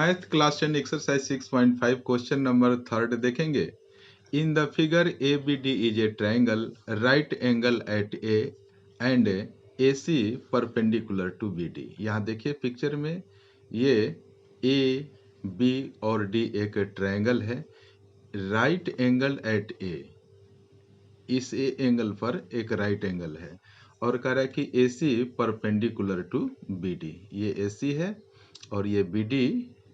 Math class 10 exercise 6.5 question number 3 देखेंगे। In the figure A B D is a triangle right angle at A and A C perpendicular to B D. यहाँ देखिए picture में ये A B और D एक triangle है, right angle at A, इस A angle पर एक राइट एंगल है और कह रहा है कि A C perpendicular to B D. ये ए सी है और ये बी डी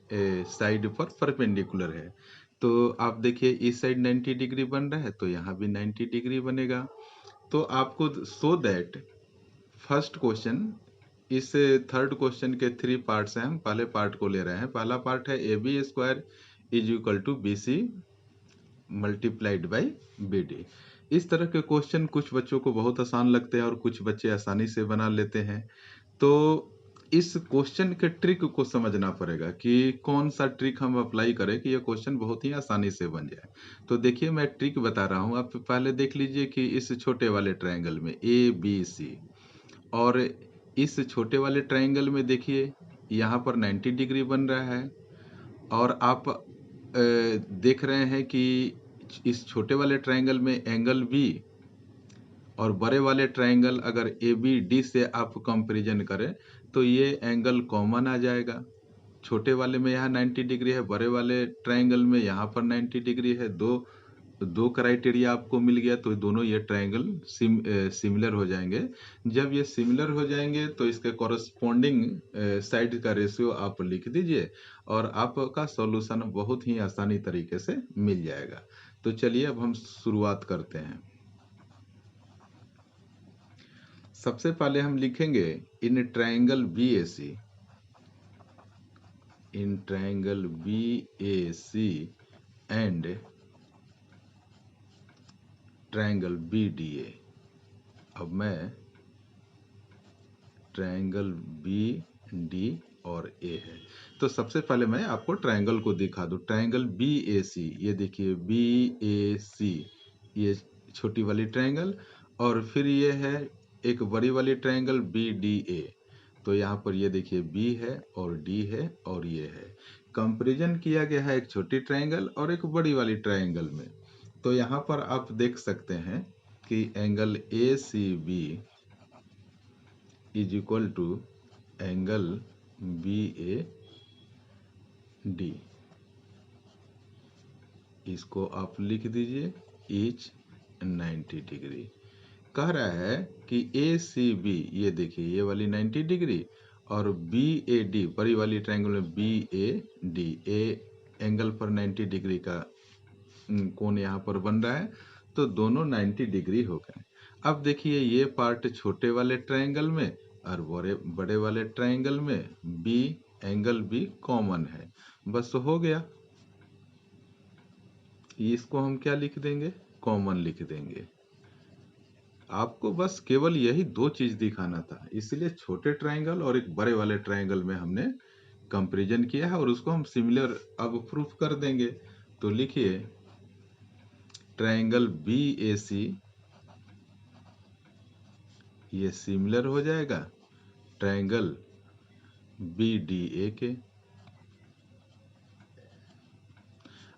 साइड पर परपेंडिकुलर है। तो आप देखिए इस साइड 90 डिग्री बन रहा है तो यहाँ भी 90 डिग्री बनेगा। तो आपको सो दैट फर्स्ट क्वेश्चन, इस थर्ड क्वेश्चन के 3 पार्ट्स हैं, हम पहले पार्ट को ले रहे हैं। पहला पार्ट है A B square is equal to B C multiplied by B D. इस तरह के क्वेश्चन कुछ बच्चों को बहुत आसान लगते हैं और कुछ बच्चे आसानी से बना लेते हैं। तो इस क्वेश्चन के ट्रिक को समझना पड़ेगा कि कौन सा ट्रिक हम अप्लाई करें कि ये क्वेश्चन बहुत ही आसानी से बन जाए। तो देखिए मैं ट्रिक बता रहा हूँ, आप पहले देख लीजिए कि इस छोटे वाले ट्रायंगल में ए बी सी, और इस छोटे वाले ट्रायंगल में देखिए यहाँ पर 90 डिग्री बन रहा है और आप देख रहे हैं कि इस छोटे वाले ट्रायंगल में एंगल बी और बड़े वाले ट्रायंगल अगर ए बी डी से आप कंपैरिजन करें तो ये एंगल कॉमन आ जाएगा। छोटे वाले में यहाँ 90 डिग्री है, बड़े वाले ट्रायंगल में यहाँ पर 90 डिग्री है। दो क्राइटेरिया आपको मिल गया तो दोनों ये ट्रायंगल सिमिलर हो जाएंगे। जब ये सिमिलर हो जाएंगे तो इसके कॉरस्पॉन्डिंग साइड का रेशियो आप लिख दीजिए और आपका सॉल्यूशन बहुत ही आसानी तरीके से मिल जाएगा। तो चलिए अब हम शुरुआत करते हैं। सबसे पहले हम लिखेंगे in triangle B A C, in triangle B A C and triangle B D A. अब मैं ट्रायंगल बी डी और ए है तो सबसे पहले मैं आपको ट्रायंगल को दिखा दूं। ट्रायंगल बी ए सी, ये देखिए बी ए सी, ये छोटी वाली ट्रायंगल, और फिर ये है एक बड़ी वाली ट्रायंगल बी डी ए। तो यहाँ पर ये देखिए बी है और डी है और ये है। कंपैरिजन किया गया है एक छोटी ट्रायंगल और एक बड़ी वाली ट्रायंगल में। तो यहाँ पर आप देख सकते हैं कि angle A C B is equal to angle B A D. इसको आप लिख दीजिए ईच 90 डिग्री। कह रहा है कि ए सी बी, ये देखिए ये वाली 90 डिग्री और बी ए डी, बड़ी वाली ट्रायंगल में B A D, A angle पर 90 डिग्री का कोण यहाँ पर बन रहा है तो दोनों 90 डिग्री हो गए। अब देखिए ये पार्ट छोटे वाले ट्रायंगल में और बड़े वाले ट्रायंगल में बी एंगल बी कॉमन है, बस हो गया। इसको हम क्या लिख देंगे, कॉमन लिख देंगे। आपको बस केवल यही दो चीज दिखाना था, इसलिए छोटे ट्रायंगल और एक बड़े वाले ट्रायंगल में हमने कंपैरिजन किया है और उसको हम सिमिलर अब प्रूफ कर देंगे। तो लिखिए ट्रायंगल बी ए सी, ये सिमिलर हो जाएगा ट्रायंगल बी डी ए के।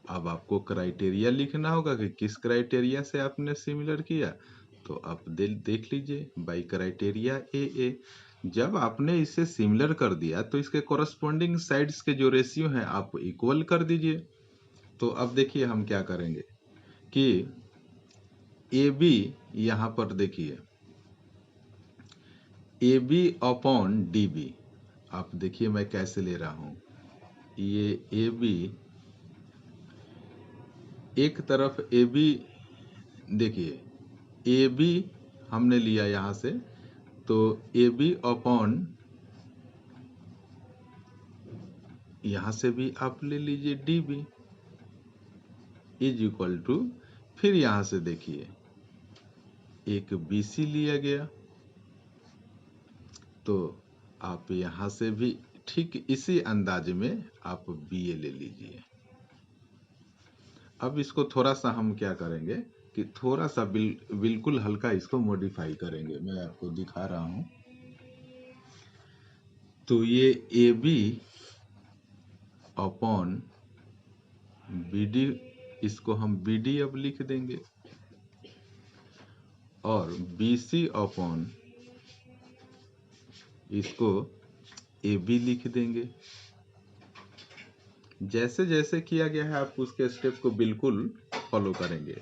अब आपको क्राइटेरिया लिखना होगा कि किस क्राइटेरिया से आपने सिमिलर किया। तो आप देख लीजिए बाई क्राइटेरिया ए। जब आपने इसे सिमिलर कर दिया तो इसके कॉरस्पॉन्डिंग साइड्स के जो रेशियो हैं आप इक्वल कर दीजिए। तो अब देखिए हम क्या करेंगे कि ए बी, यहाँ पर देखिए A B upon D B, आप देखिए मैं कैसे ले रहा हूं। ये ए बी, एक तरफ ए बी, देखिए ए बी हमने लिया यहां से, तो ए बी अपॉन यहां से भी आप ले लीजिए D B is equal to, फिर यहां से देखिए एक बी सी लिया गया तो आप यहां से भी ठीक इसी अंदाज में आप बी ए ले लीजिए। अब इसको थोड़ा सा हम क्या करेंगे कि थोड़ा सा बिल्कुल हल्का इसको मॉडिफाई करेंगे। मैं आपको दिखा रहा हूं। तो ये A B upon B D, इसको हम बी डी अब लिख देंगे, और बी सी अपॉन इसको ए बी लिख देंगे। जैसे जैसे किया गया है आप उसके स्टेप को बिल्कुल फॉलो करेंगे।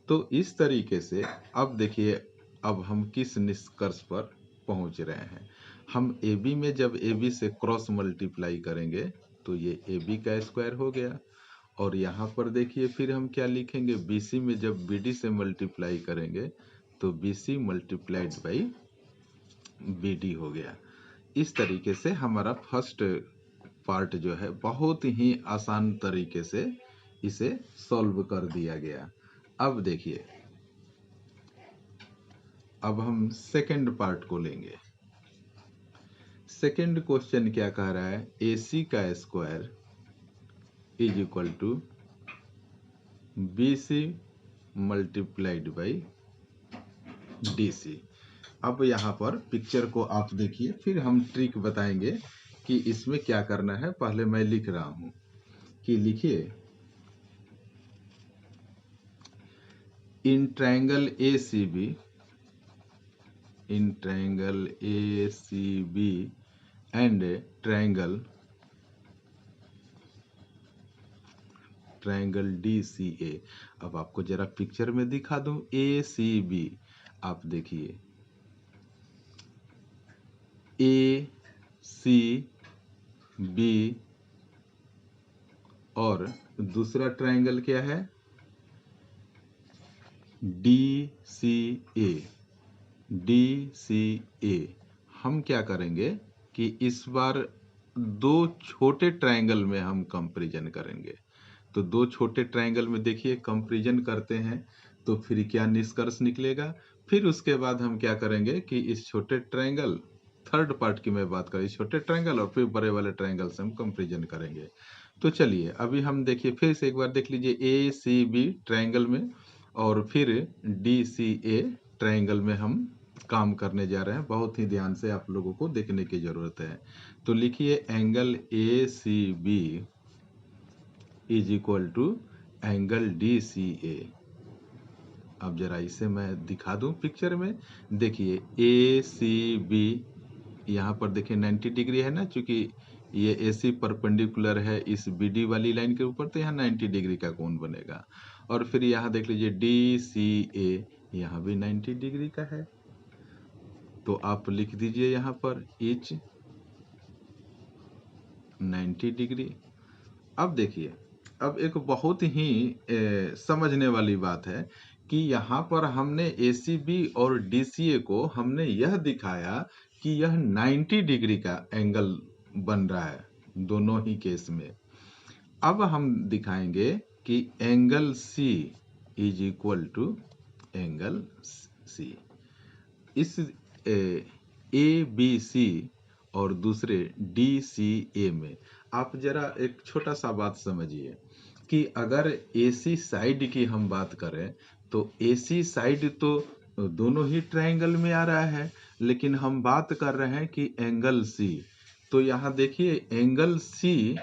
तो इस तरीके से अब देखिए, अब हम किस निष्कर्ष पर पहुंच रहे हैं। हम ए बी में जब ए बी से क्रॉस मल्टीप्लाई करेंगे तो ये ए बी का स्क्वायर हो गया, और यहाँ पर देखिए फिर हम क्या लिखेंगे, बी सी में जब बी डी से मल्टीप्लाई करेंगे तो B C multiplied by B D हो गया। इस तरीके से हमारा फर्स्ट पार्ट जो है बहुत ही आसान तरीके से इसे सॉल्व कर दिया गया। अब देखिए, अब हम सेकंड पार्ट को लेंगे। सेकंड क्वेश्चन क्या कह रहा है, ए सी का square is equal to B C multiplied by D C. अब यहाँ पर पिक्चर को आप देखिए, फिर हम ट्रिक बताएंगे कि इसमें क्या करना है। पहले मैं लिख रहा हूं कि लिखिए, in triangle A C B, in triangle A C B and triangle D C A. अब आपको जरा पिक्चर में दिखा दूं, ए सी बी, आप देखिए ए सी बी और दूसरा ट्रायंगल क्या है, डी सी ए, डी सी ए। हम क्या करेंगे कि इस बार दो छोटे ट्रायंगल में हम कंपैरिजन करेंगे। तो दो छोटे ट्रायंगल में देखिए कंपैरिजन करते हैं तो फिर क्या निष्कर्ष निकलेगा। फिर उसके बाद हम क्या करेंगे कि इस छोटे ट्रायंगल, थर्ड पार्ट की मैं बात करें, छोटे ट्रायंगल और फिर बड़े वाले ट्रायंगल से हम कंपैरिजन करेंगे। तो चलिए अभी हम देखिए, फिर से एक बार देख लीजिए, ए सी बी ट्रायंगल में और फिर डी सी ए ट्रायंगल में हम काम करने जा रहे हैं। बहुत ही ध्यान से आप लोगों को देखने की जरूरत है। तो लिखिए angle A C B is equal to angle D C A. अब जरा इसे मैं दिखा दूं पिक्चर में, देखिए ए सी बी, यहाँ पर देखिए 90 डिग्री है ना, क्योंकि ये ए सी परपेंडिकुलर है इस बी डी वाली लाइन के ऊपर, तो यहाँ 90 डिग्री का कोण बनेगा। और फिर यहाँ देख लीजिए डी सी ए, यहाँ भी 90 डिग्री का है। तो आप लिख दीजिए यहाँ पर इच 90 डिग्री। अब देखिए, अब एक बहुत ही समझने वाली बात है कि यहाँ पर हमने ACB और DCA को हमने यह दिखाया कि यह 90 डिग्री का एंगल बन रहा है दोनों ही केस में। अब हम दिखाएंगे कि angle C is equal to angle C। इस ABC और दूसरे DCA में आप जरा एक छोटा सा बात समझिए कि अगर AC साइड की हम बात करें तो AC साइड तो दोनों ही ट्रायंगल में आ रहा है, लेकिन हम बात कर रहे हैं कि एंगल C। तो यहाँ देखिए एंगल C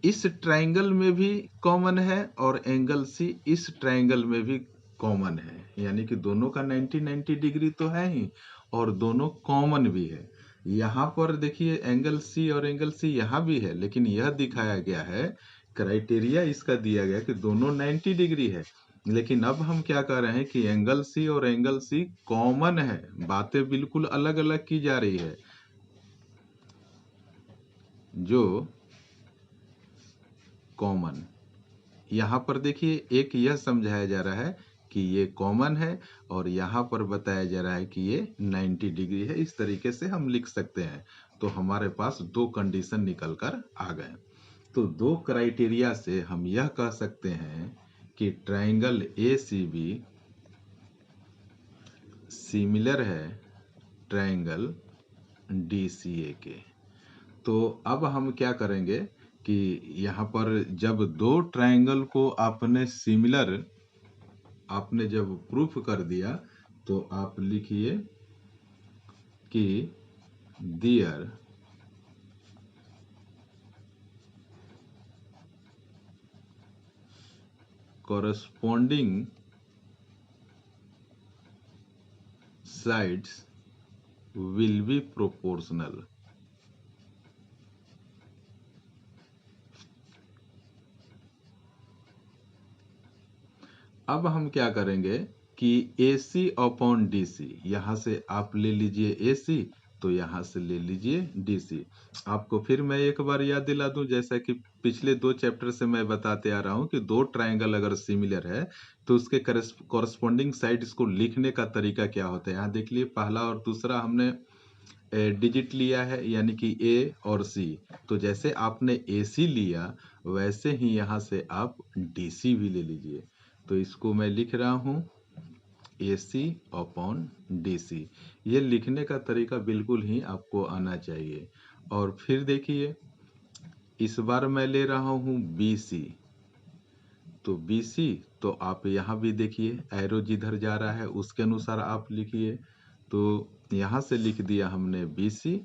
इस ट्रायंगल में भी कॉमन है और एंगल C इस ट्रायंगल में भी कॉमन है, यानी कि दोनों का 90 डिग्री तो है ही और दोनों कॉमन भी है। यहाँ पर देखिए एंगल C और एंगल C यहाँ भी है, लेकिन यह दिखाया गया है, क्राइटेरिया इसका दिया गया कि दोनों 90 डिग्री है। लेकिन अब हम क्या कर रहे हैं कि एंगल C और एंगल C कॉमन है, बातें बिल्कुल अलग अलग की जा रही है। जो कॉमन, यहाँ पर देखिए एक यह समझाया जा रहा है कि ये कॉमन है और यहाँ पर बताया जा रहा है कि ये 90 डिग्री है। इस तरीके से हम लिख सकते हैं। तो हमारे पास दो कंडीशन निकल कर आ गए। तो दो क्राइटेरिया से हम यह कह सकते हैं कि ट्रायंगल ACB सिमिलर है ट्रायंगल DCA के। तो अब हम क्या करेंगे कि यहाँ पर जब दो ट्रायंगल को आपने सिमिलर आपने जब प्रूफ कर दिया तो आप लिखिए कि there corresponding sides will be proportional. अब हम क्या करेंगे कि AC अपॉन DC, यहाँ से आप ले लीजिए AC, तो यहाँ से ले लीजिए DC। आपको फिर मैं एक बार याद दिला दूं, जैसा कि पिछले 2 चैप्टर से मैं बताते आ रहा हूं कि 2 ट्रायंगल अगर सिमिलर है तो उसके कॉरस्पॉन्डिंग साइड्स को लिखने का तरीका क्या होता है। यहाँ देख लिए, पहला और दूसरा हमने डिजिट लिया है, यानी कि A और C। तो जैसे आपने AC लिया वैसे ही यहाँ से आप DC भी ले लीजिए। तो इसको मैं लिख रहा हूँ AC अपॉन DC। ये लिखने का तरीका बिल्कुल ही आपको आना चाहिए। और फिर देखिए, इस बार मैं ले रहा हूँ BC। तो BC, तो आप यहाँ भी देखिए एरो जिधर जा रहा है उसके अनुसार आप लिखिए। तो यहाँ से लिख दिया हमने BC,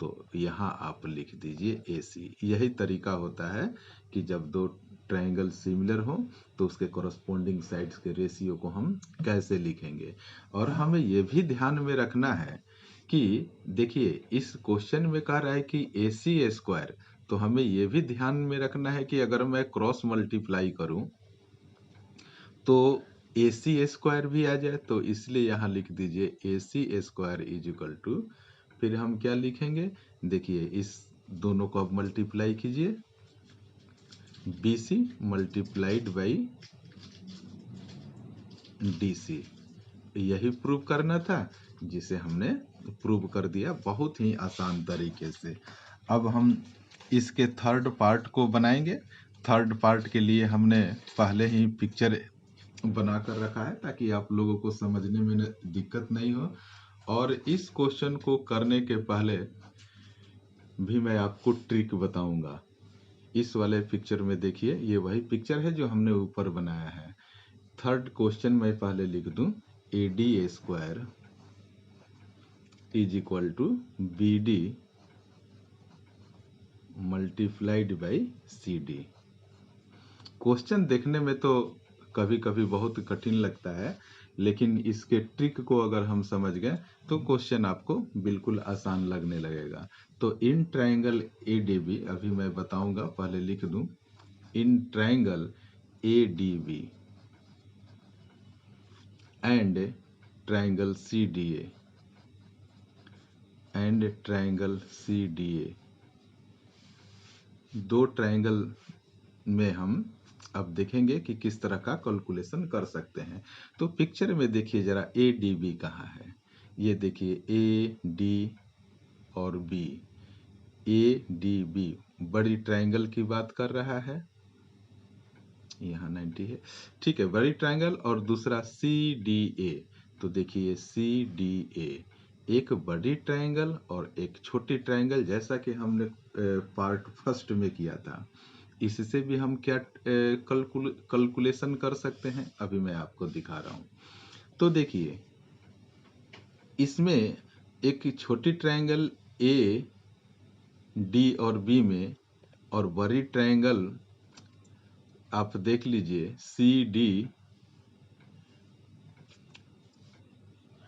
तो यहाँ आप लिख दीजिए AC। यही तरीका होता है कि जब 2 ट्रायंगल सिमिलर हो तो उसके कॉरस्पॉन्डिंग साइड्स के रेशियो को हम कैसे लिखेंगे। और हमें ये भी ध्यान में रखना है कि देखिए, इस क्वेश्चन में कह रहा है कि AC स्क्वायर, तो हमें ये भी ध्यान में रखना है कि अगर मैं क्रॉस मल्टीप्लाई करूं तो AC स्क्वायर भी आ जाए। तो इसलिए यहाँ लिख दीजिए AC square is equal to, फिर हम क्या लिखेंगे, देखिए इस दोनों को अब मल्टीप्लाई कीजिए, BC मल्टीप्लाइड बाई DC। यही प्रूव करना था, जिसे हमने प्रूव कर दिया बहुत ही आसान तरीके से। अब हम इसके थर्ड पार्ट को बनाएंगे। थर्ड पार्ट के लिए हमने पहले ही पिक्चर बना कर रखा है ताकि आप लोगों को समझने में दिक्कत नहीं हो। और इस क्वेश्चन को करने के पहले भी मैं आपको ट्रिक बताऊंगा। इस वाले पिक्चर में देखिए, ये वही पिक्चर है जो हमने ऊपर बनाया है। थर्ड क्वेश्चन मैं पहले लिख दूं, AD square is equal to BD multiplied by CD। Question देखने में तो कभी कभी बहुत कठिन लगता है, लेकिन इसके ट्रिक को अगर हम समझ गए तो क्वेश्चन आपको बिल्कुल आसान लगने लगेगा। तो इन ट्रायंगल ADB, अभी मैं बताऊंगा, पहले लिख दूं, in triangle ADB and triangle CDA and triangle CDA, 2 triangle में हम अब देखेंगे कि किस तरह का कैलकुलेशन कर सकते हैं। तो पिक्चर में देखिए जरा, ADB कहाँ है। ये देखिए AD और B। ADB बड़ी ट्रायंगल की बात कर रहा है, यहाँ 90 है, ठीक है, बड़ी ट्रायंगल। और दूसरा CDA, तो देखिए CDA एक बड़ी ट्रायंगल और एक छोटी ट्रायंगल, जैसा कि हमने पार्ट फर्स्ट में किया था। इससे भी हम क्या कैलकुलेशन कर सकते हैं, अभी मैं आपको दिखा रहा हूं। तो देखिए, इसमें एक छोटी ट्रायंगल A, D और B में, और बड़ी ट्रायंगल आप देख लीजिए CD,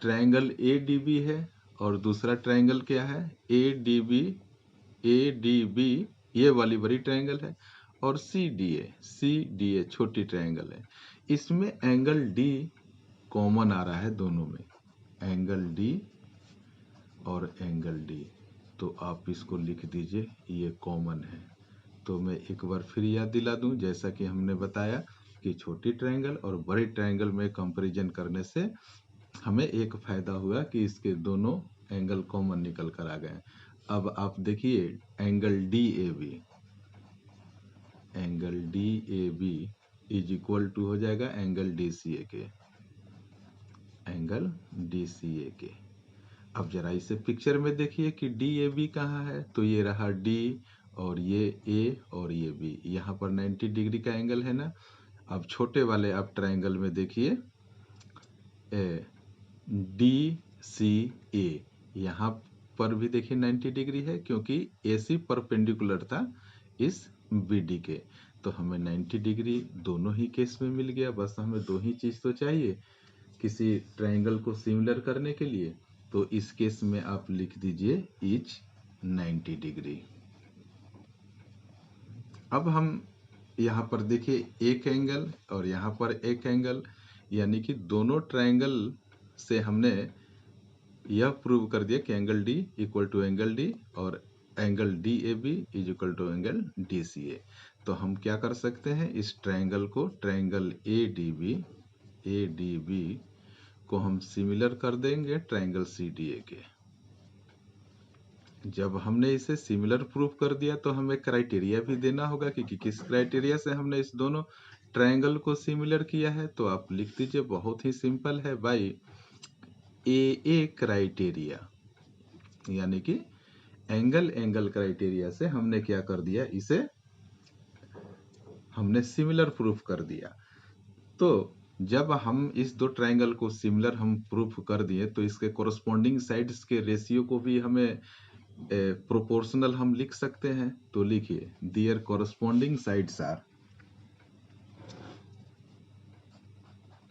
ट्रायंगल ADB है, और दूसरा ट्रायंगल क्या है, ADB, ये वाली बड़ी ट्रायंगल है, और CDA छोटी ट्रायंगल है। इसमें एंगल D कॉमन आ रहा है दोनों में, एंगल D और एंगल D। तो आप इसको लिख दीजिए, ये कॉमन है। तो मैं एक बार फिर याद दिला दूं, जैसा कि हमने बताया कि छोटी ट्रायंगल और बड़ी ट्रायंगल में कंपैरिजन करने से हमें एक फायदा हुआ कि इसके दोनों एंगल कॉमन निकल कर आ गए। अब आप देखिए angle DAB is equal to हो जाएगा एंगल DCA के। अब जरा इसे पिक्चर में देखिए कि DAB कहाँ है। तो ये रहा D, और ये A और ये B, यहाँ पर 90 डिग्री का एंगल है ना। अब छोटे वाले आप ट्रायंगल में देखिए DCA, यहाँ पर भी देखिए 90 डिग्री है, क्योंकि AC परपेंडिकुलर था इस BD के। तो हमें 90 डिग्री दोनों ही केस में मिल गया। बस हमें दो ही चीज़ तो चाहिए किसी ट्रायंगल को सिमिलर करने के लिए। तो इस केस में आप लिख दीजिए ईच 90 डिग्री। अब हम यहाँ पर देखिए एक एंगल और यहाँ पर एक एंगल, यानी कि दोनों ट्रायंगल से हमने यह प्रूव कर दिया कि angle D equal to angle D और angle D A B is equal to angle D C A. तो हम क्या कर सकते हैं, इस ट्रायंगल को, ट्रायंगल ए डी बी को हम सिमिलर कर देंगे ट्रायंगल सी डी ए के। जब हमने इसे सिमिलर प्रूफ कर दिया तो हमें क्राइटेरिया भी देना होगा कि किस क्राइटेरिया से हमने इस दोनों ट्रायंगल को सिमिलर किया है। तो आप लिख दीजिए, बहुत ही सिंपल है भाई, ए क्राइटेरिया, यानी कि एंगल क्राइटेरिया से हमने क्या कर दिया, इसे हमने सिमिलर प्रूफ कर दिया। तो जब हम इस दो ट्रायंगल को सिमिलर हम प्रूफ कर दिए तो इसके कोरस्पॉन्डिंग साइड्स के रेशियो को भी हमें प्रोपोर्शनल हम लिख सकते हैं। तो लिखिए, there corresponding sides are,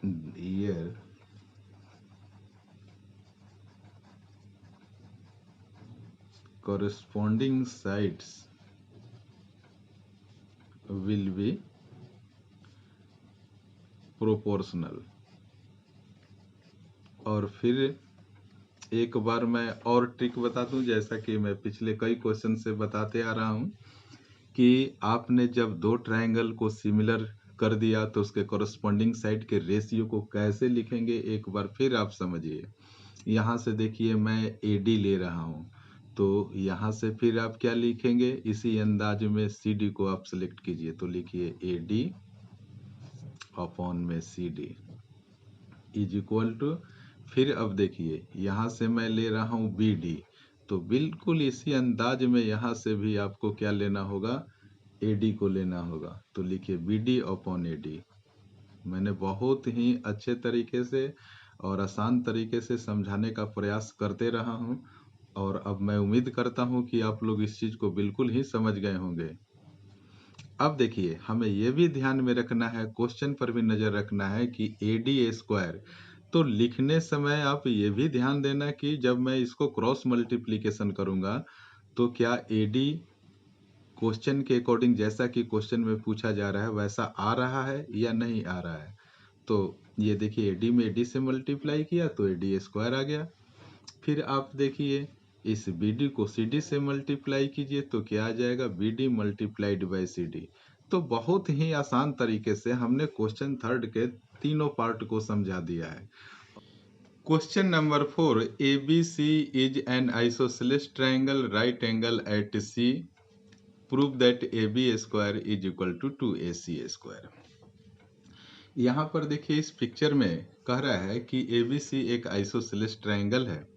there corresponding sides will be proportional। और फिर एक बार मैं और ट्रिक बता दूं, जैसा कि मैं पिछले कई क्वेश्चन से बताते आ रहा हूं कि आपने जब दो ट्रायंगल को सिमिलर कर दिया तो उसके कोरस्पॉन्डिंग साइड के रेशियो को कैसे लिखेंगे, एक बार फिर आप समझिए। यहाँ से देखिए मैं AD ले रहा हूँ, तो यहाँ से फिर आप क्या लिखेंगे, इसी अंदाज में CD को आप सेलेक्ट कीजिए। तो लिखिए AD अपॉन में CD इज इक्वल टू, फिर अब देखिए यहाँ से मैं ले रहा हूँ BD, तो बिल्कुल इसी अंदाज में यहाँ से भी आपको क्या लेना होगा, AD को लेना होगा। तो लिखिए BD अपॉन AD। मैंने बहुत ही अच्छे तरीके से और आसान तरीके से समझाने का प्रयास करते रहा हूँ, और अब मैं उम्मीद करता हूँ कि आप लोग इस चीज़ को बिल्कुल ही समझ गए होंगे। अब देखिए, हमें यह भी ध्यान में रखना है, क्वेश्चन पर भी नज़र रखना है कि AD स्क्वायर, तो लिखने समय आप ये भी ध्यान देना कि जब मैं इसको क्रॉस मल्टीप्लिकेशन करूँगा तो क्या AD क्वेश्चन के अकॉर्डिंग, जैसा कि क्वेश्चन में पूछा जा रहा है, वैसा आ रहा है या नहीं आ रहा है। तो ये देखिए AD में AD से मल्टीप्लाई किया तो AD स्क्वायर आ गया। फिर आप देखिए इस BD को CD से मल्टीप्लाई कीजिए तो क्या आ जाएगा, BD मल्टीप्लाइड बाई CD। तो बहुत ही आसान तरीके से हमने क्वेश्चन थर्ड के तीनों पार्ट को समझा दिया है। Question number 4, ABC is an isosceles triangle right angle at C, prove that AB square is equal to 2AC square. यहाँ पर देखिए इस पिक्चर में कह रहा है कि ABC एक आइसोसेलेस ट्रायंगल है।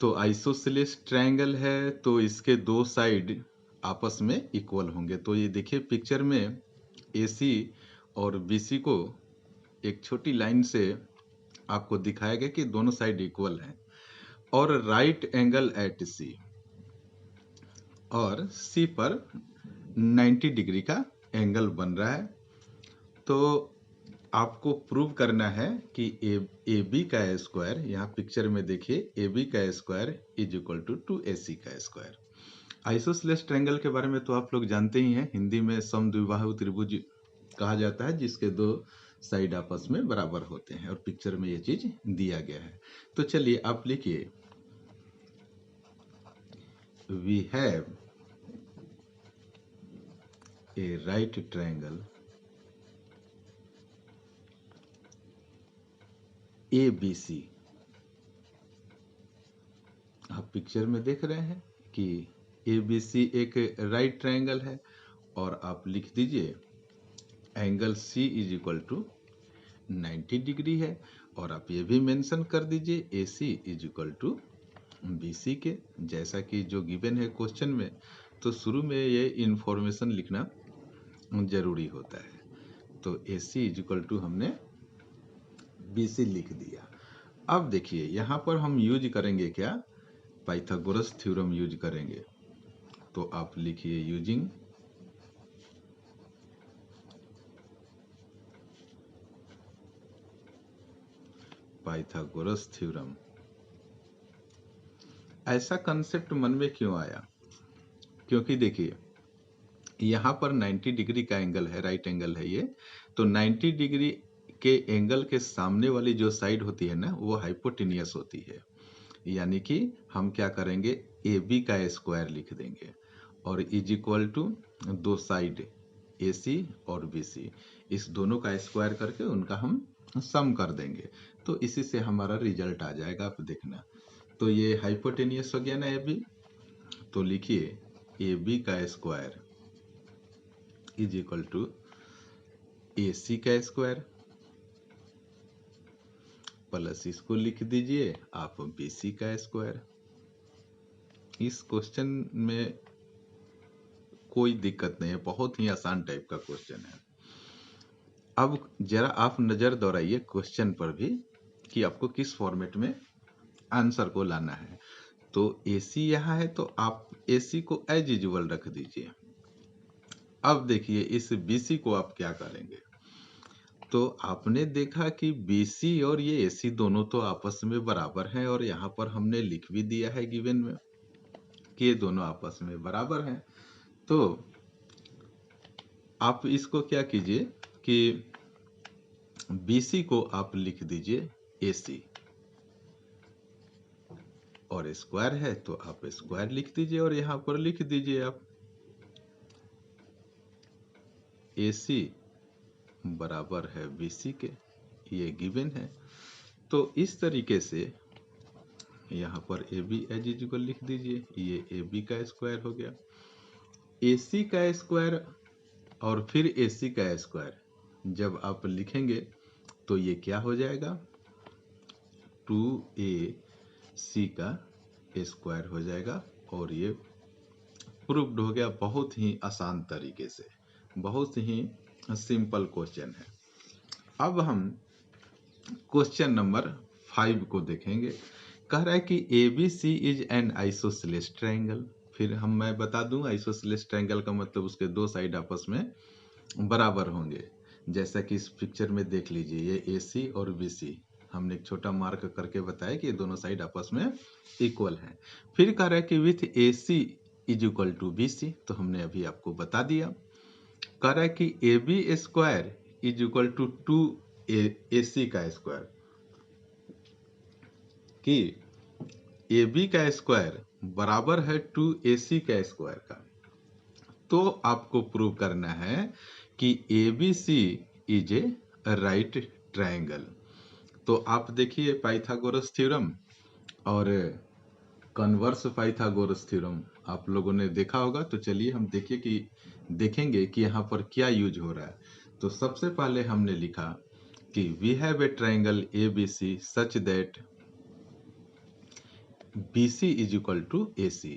तो आइसोसेलेस ट्रायंगल है तो इसके दो साइड आपस में इक्वल होंगे। तो ये देखिए पिक्चर में AC और BC को एक छोटी लाइन से आपको दिखाया गया कि दोनों साइड इक्वल हैं, और राइट एंगल एट C, और C पर 90 डिग्री का एंगल बन रहा है। तो आपको प्रूव करना है कि AB का स्क्वायर, यहाँ पिक्चर में देखिए AB का square is equal to 2AC का स्क्वायर। आइसोसेलेस ट्रायंगल के बारे में तो आप लोग जानते ही हैं, हिंदी में समद्विबाहु त्रिभुज कहा जाता है जिसके दो साइड आपस में बराबर होते हैं, और पिक्चर में ये चीज दिया गया है। तो चलिए आप लिखिए, we have a right triangle ABC। आप पिक्चर में देख रहे हैं कि ABC एक राइट ट्रायंगल है, और आप लिख दीजिए angle C is equal to 90 degree है, और आप ये भी मेंशन कर दीजिए AC is equal to BC के, जैसा कि जो गिवन है क्वेश्चन में। तो शुरू में ये इंफॉर्मेशन लिखना जरूरी होता है। तो AC इज इक्वल टू हमने BC लिख दिया। अब देखिए यहाँ पर हम यूज करेंगे क्या, पाइथागोरस थ्योरम यूज करेंगे। तो आप लिखिए यूजिंग पाइथागोरस थ्योरम। ऐसा कंसेप्ट मन में क्यों आया? क्योंकि देखिए यहाँ पर 90 डिग्री का एंगल है, राइट एंगल है ये, तो 90 डिग्री के एंगल के सामने वाली जो साइड होती है ना, वो हाइपोटेनियस होती है। यानी कि हम क्या करेंगे, ए बी का स्क्वायर लिख देंगे और इज इक्वल टू दो साइड ए सी और बी सी, इस दोनों का स्क्वायर करके उनका हम सम कर देंगे, तो इसी से हमारा रिजल्ट आ जाएगा। आप देखना, तो ये हाइपोटेनियस हो गया ना ए बी, तो लिखिए ए बी का square is equal to A C का स्क्वायर प्लस इसको लिख दीजिए आप बी सी का स्क्वायर। इस क्वेश्चन में कोई दिक्कत नहीं है, बहुत ही आसान टाइप का क्वेश्चन है। अब जरा आप नजर दौड़ाइए क्वेश्चन पर भी कि आपको किस फॉर्मेट में आंसर को लाना है। तो AC यहाँ है तो आप AC को एज यूजुअल रख दीजिए। अब देखिए इस BC को आप क्या करेंगे, तो आपने देखा कि BC और ये AC दोनों तो आपस में बराबर हैं, और यहाँ पर हमने लिख भी दिया है गिवन में कि ये दोनों आपस में बराबर हैं। तो आप इसको क्या कीजिए कि BC को आप लिख दीजिए AC, और स्क्वायर है तो आप स्क्वायर लिख दीजिए और यहां पर लिख दीजिए आप AC बराबर है BC के, ये गिवन है। तो इस तरीके से यहां पर AB एज इक्वल लिख दीजिए, ये AB का स्क्वायर हो गया, AC का स्क्वायर और फिर AC का स्क्वायर जब आप लिखेंगे तो ये क्या हो जाएगा, 2AC का स्क्वायर हो जाएगा, और ये प्रूव्ड हो गया बहुत ही आसान तरीके से, बहुत ही सिंपल क्वेश्चन है। अब हम क्वेश्चन नंबर 5 को देखेंगे। कह रहा है कि ABC is an isosceles triangle. फिर मैं बता दूं आइसोसेलेस ट्रायंगल का मतलब उसके दो साइड आपस में बराबर होंगे। जैसा कि इस पिक्चर में देख लीजिए, ये AC और BC हमने एक छोटा मार्क करके बताया कि ये दोनों साइड आपस में इक्वल हैं। फिर कह रहा है कि with AC is equal to BC, तो हमने अभी आपको बता दिया। कह रहा है कि AB square is equal to 2AC का स्क्वायर, कि AB का स्क्वायर बराबर है 2AC का स्क्वायर का। तो आपको प्रूव करना है कि ABC is a right triangle. तो आप देखिए पाइथागोरस थ्योरम और कन्वर्स पाइथागोरस थ्योरम आप लोगों ने देखा होगा, तो चलिए हम देखेंगे कि यहाँ पर क्या यूज हो रहा है। तो सबसे पहले हमने लिखा कि we have a triangle ABC such that BC is equal to AC,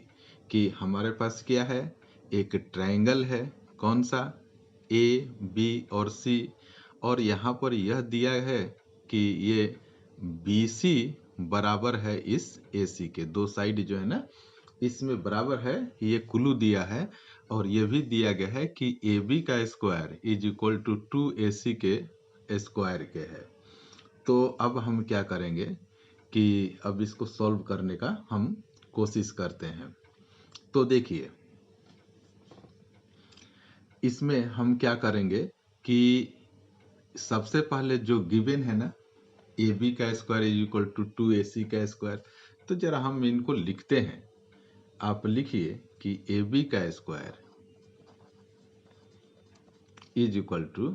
कि हमारे पास क्या है, एक ट्रायंगल है, कौन सा, A B और C, और यहाँ पर यह दिया है कि ये BC बराबर है इस AC के, दो साइड जो है ना इसमें बराबर है, ये क्लू दिया है। और ये भी दिया गया है कि AB का square is equal to 2AC के स्क्वायर के है। तो अब हम क्या करेंगे कि अब इसको सॉल्व करने का हम कोशिश करते हैं। तो देखिए इसमें हम क्या करेंगे कि सबसे पहले जो गिवन है ना, AB का square is equal to 2AC का स्क्वायर, तो जरा हम इनको लिखते हैं। आप लिखिए कि AB का square is equal to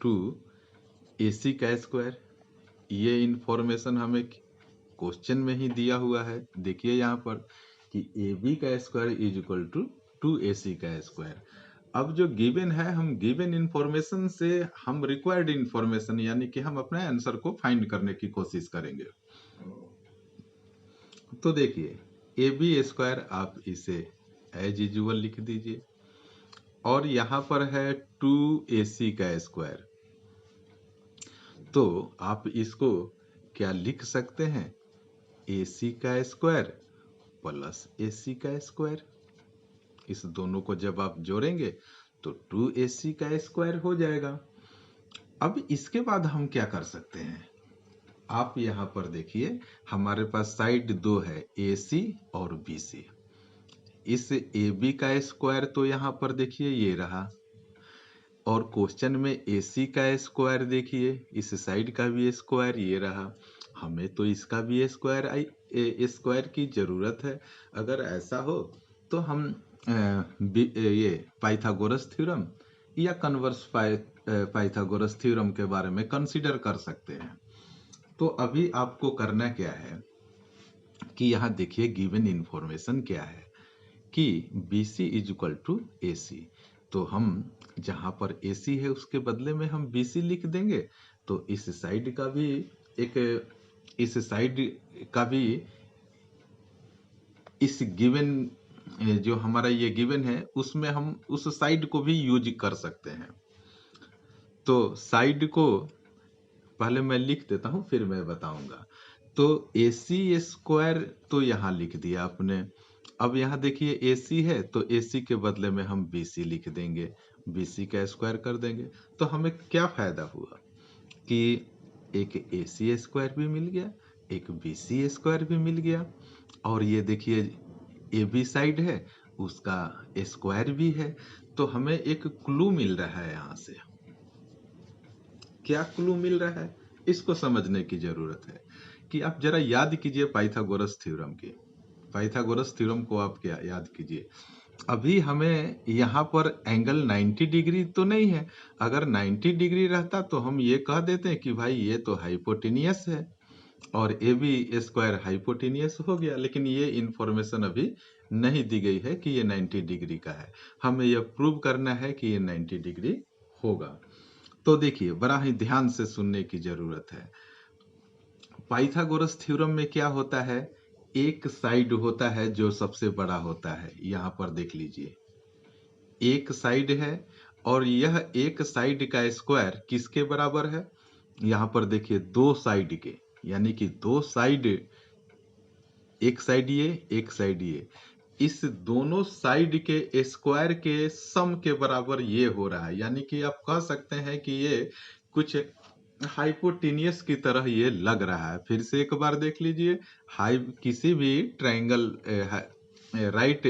2AC का स्क्वायर। ये इंफॉर्मेशन हमें क्वेश्चन में ही दिया हुआ है। देखिए यहाँ पर कि AB का square is equal to 2AC का स्क्वायर। अब जो गिवन है, हम गिवन इंफॉर्मेशन से हम रिक्वायर्ड इंफॉर्मेशन यानी कि हम अपने आंसर को फाइंड करने की कोशिश करेंगे। तो देखिए AB स्क्वायर आप इसे एज यूजुअल लिख दीजिए, और यहाँ पर है 2AC का स्क्वायर, तो आप इसको क्या लिख सकते हैं, AC का स्क्वायर प्लस AC का स्क्वायर। इस दोनों को जब आप जोड़ेंगे तो 2AC का स्क्वायर हो जाएगा। अब इसके बाद हम क्या कर सकते हैं, आप यहाँ पर देखिए हमारे पास साइड दो है, ए सी और बी सी। इस ए बी का स्क्वायर तो यहाँ पर देखिए ये रहा, और क्वेश्चन में ए सी का स्क्वायर देखिए, इस साइड का भी स्क्वायर ये रहा। हमें तो इसका भी स्क्वायर की जरूरत है। अगर ऐसा हो तो हम ये पाइथागोरस थ्योरम या कन्वर्स पाइथागोरस थ्योरम के बारे में कंसीडर कर सकते हैं। तो अभी आपको करना क्या है कि यहाँ देखिए गिवन इंफॉर्मेशन क्या है कि B C is equal to A C. तो हम जहाँ पर ए सी है उसके बदले में हम बी सी लिख देंगे। तो इस साइड का भी एक इस साइड का भी इस गिवन जो हमारा ये गिवन है उसमें हम उस साइड को भी यूज कर सकते हैं। तो साइड को पहले मैं लिख देता हूं फिर मैं बताऊंगा। तो ए सी स्क्वायर तो यहाँ लिख दिया आपने। अब यहाँ देखिए ए सी है तो ए सी के बदले में हम बी सी लिख देंगे, बी सी का स्क्वायर कर देंगे। तो हमें क्या फायदा हुआ कि एक ए सी स्क्वायर भी मिल गया, एक बी सी स्क्वायर भी मिल गया, और ये देखिए ए बी साइड है उसका स्क्वायर भी है। तो हमें एक क्लू मिल रहा है यहाँ से। क्या क्लू मिल रहा है इसको समझने की जरूरत है कि आप जरा याद कीजिए पाइथागोरस थ्योरम की। पाइथागोरस थ्योरम को आप क्या याद कीजिए। अभी हमें यहाँ पर एंगल 90 डिग्री तो नहीं है। अगर 90 डिग्री रहता तो हम ये कह देते हैं कि भाई ये तो हाइपोटेनियस है और ए बी स्क्वायर हाइपोटेनियस हो गया। लेकिन ये इंफॉर्मेशन अभी नहीं दी गई है कि ये 90 डिग्री का है। हमें यह प्रूव करना है कि ये 90 डिग्री होगा। तो देखिए बड़ा ही ध्यान से सुनने की जरूरत है। पाइथागोरस थ्योरम में क्या होता है, एक साइड होता है जो सबसे बड़ा होता है। यहां पर देख लीजिए एक साइड है, और यह एक साइड का स्क्वायर किसके बराबर है। यहां पर देखिए दो साइड के, यानी कि दो साइड, एक साइड ये एक साइड ये, इस दोनों साइड के स्क्वायर के सम के बराबर ये हो रहा है। यानी कि आप कह सकते हैं कि ये कुछ हाइपोटेनियस की तरह ये लग रहा है। फिर से एक बार देख लीजिए, हाई किसी भी ट्राइंगल, राइट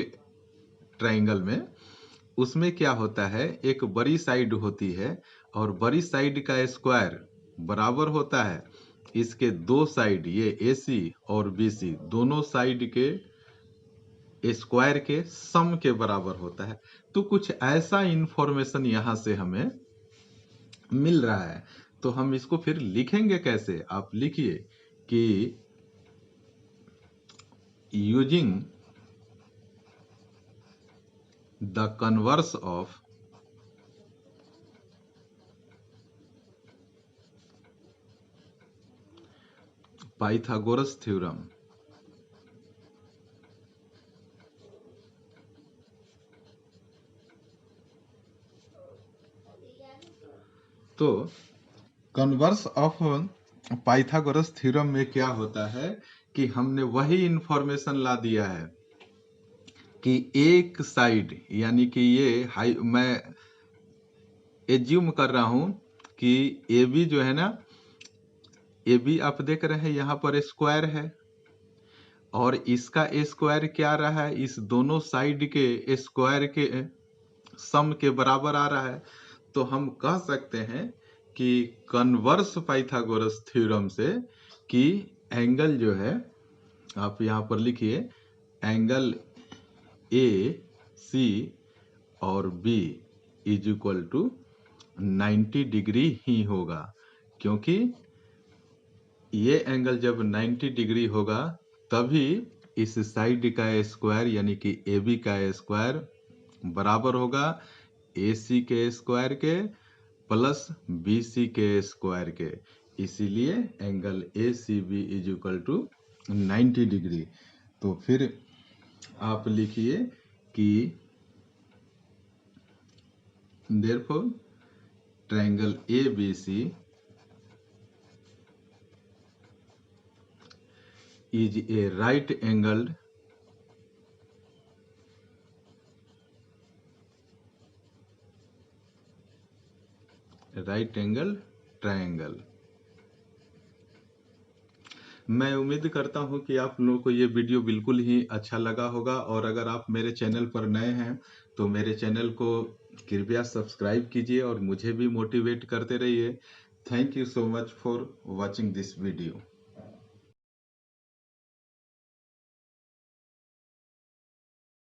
ट्राइंगल में उसमें क्या होता है, एक बड़ी साइड होती है और बड़ी साइड का स्क्वायर बराबर होता है इसके दो साइड, ये ए सी और बी सी दोनों साइड के स्क्वायर के सम के बराबर होता है। तो कुछ ऐसा इंफॉर्मेशन यहां से हमें मिल रहा है। तो हम इसको फिर लिखेंगे कैसे, आप लिखिए कि using the converse of Pythagoras theorem. तो कन्वर्स ऑफ पाइथागोरस थ्योरम में क्या होता है कि हमने वही इंफॉर्मेशन ला दिया है कि एक साइड, यानी कि मैं एज्यूम कर रहा हूं कि ए बी जो है ना, ए बी आप देख रहे हैं यहाँ पर स्क्वायर है, और इसका स्क्वायर क्या रहा है, इस दोनों साइड के स्क्वायर के सम के बराबर आ रहा है। तो हम कह सकते हैं कि कन्वर्स पाइथागोरस थ्योरम से कि एंगल जो है, आप यहाँ पर लिखिए एंगल ए सी और B is equal to 90 degree ही होगा। क्योंकि ये एंगल जब 90 डिग्री होगा तभी इस साइड का स्क्वायर यानी कि ए बी का स्क्वायर बराबर होगा ए सी के स्क्वायर के प्लस बी सी के स्क्वायर के। इसीलिए angle A C B is equal to 90 degree. तो फिर आप लिखिए कि therefore triangle A B C is a right angle triangle। मैं उम्मीद करता हूँ कि आप लोगों को ये वीडियो बिल्कुल ही अच्छा लगा होगा, और अगर आप मेरे चैनल पर नए हैं तो मेरे चैनल को कृपया सब्सक्राइब कीजिए और मुझे भी मोटिवेट करते रहिए। Thank you so much for watching this video.